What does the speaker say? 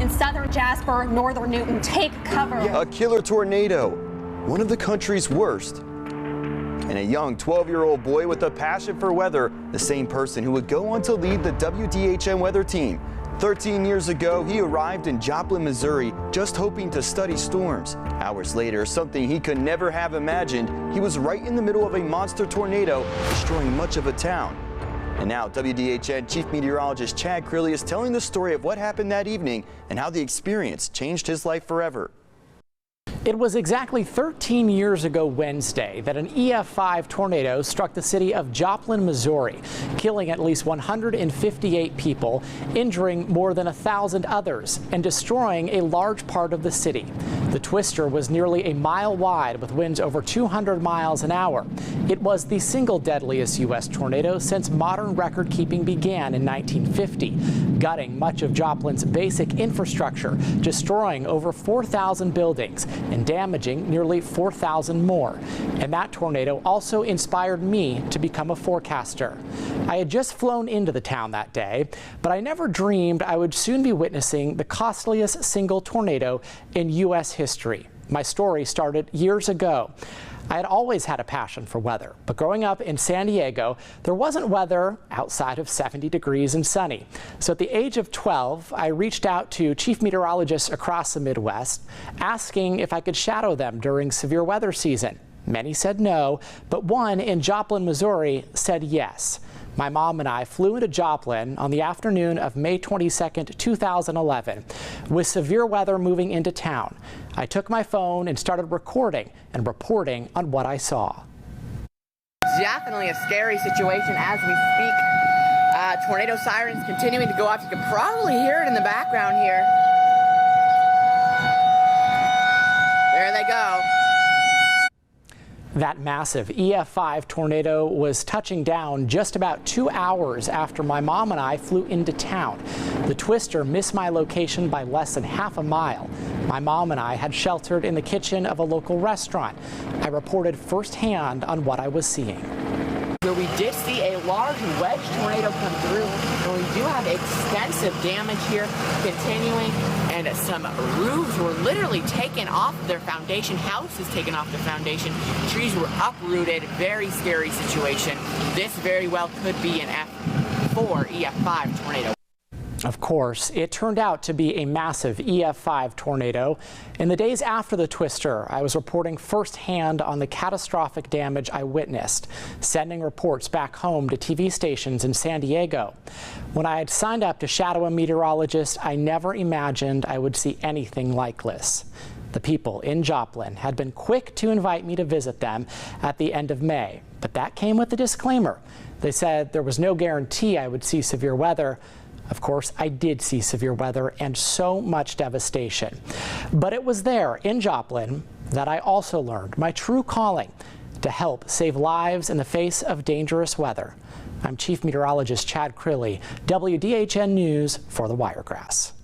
in southern Jasper, northern Newton. Take cover. A killer tornado, one of the country's worst. And a young 12-year-old boy with a passion for weather, the same person who would go on to lead the WDHN weather team. 13 years ago, he arrived in Joplin, Missouri, just hoping to study storms. Hours later, something he could never have imagined, he was right in the middle of a monster tornado, destroying much of a town. And now WDHN Chief Meteorologist Chad Crilley is telling the story of what happened that evening and how the experience changed his life forever. It was exactly 13 years ago Wednesday that an EF5 tornado struck the city of Joplin, Missouri, killing at least 158 people, injuring more than 1,000 others, and destroying a large part of the city. The twister was nearly a mile wide with winds over 200 miles an hour. It was the single deadliest U.S. tornado since modern record keeping began in 1950, gutting much of Joplin's basic infrastructure, destroying over 4,000 buildings, and damaging nearly 4,000 more. And that tornado also inspired me to become a forecaster. I had just flown into the town that day, but I never dreamed I would soon be witnessing the costliest single tornado in U.S. history. My story started years ago. I had always had a passion for weather, but growing up in San Diego, there wasn't weather outside of 70 degrees and sunny. So at the age of 12, I reached out to chief meteorologists across the Midwest, asking if I could shadow them during severe weather season. Many said no, but one in Joplin, Missouri said yes. My mom and I flew into Joplin on the afternoon of May 22nd, 2011, with severe weather moving into town. I took my phone and started recording and reporting on what I saw. Definitely a scary situation as we speak. Tornado sirens continuing to go off. You can probably hear it in the background here. There they go. That massive EF5 tornado was touching down just about 2 hours after my mom and I flew into town. The twister missed my location by less than half a mile. My mom and I had sheltered in the kitchen of a local restaurant. I reported firsthand on what I was seeing. Where we did see a large wedge tornado come through, and we do have extensive damage here continuing, and some roofs were literally taken off their foundation, houses taken off their foundation, trees were uprooted. Very scary situation. This very well could be an F4 EF5 tornado. Of course, it turned out to be a massive EF5 tornado. In the days after the twister, I was reporting firsthand on the catastrophic damage I witnessed, sending reports back home to TV stations in San Diego. When I had signed up to shadow a meteorologist, I never imagined I would see anything like this. The people in Joplin had been quick to invite me to visit them at the end of May, but that came with a disclaimer. They said there was no guarantee I would see severe weather. Of course, I did see severe weather and so much devastation. But it was there in Joplin that I also learned my true calling to help save lives in the face of dangerous weather. I'm Chief Meteorologist Chad Crilley, WDHN News for the Wiregrass.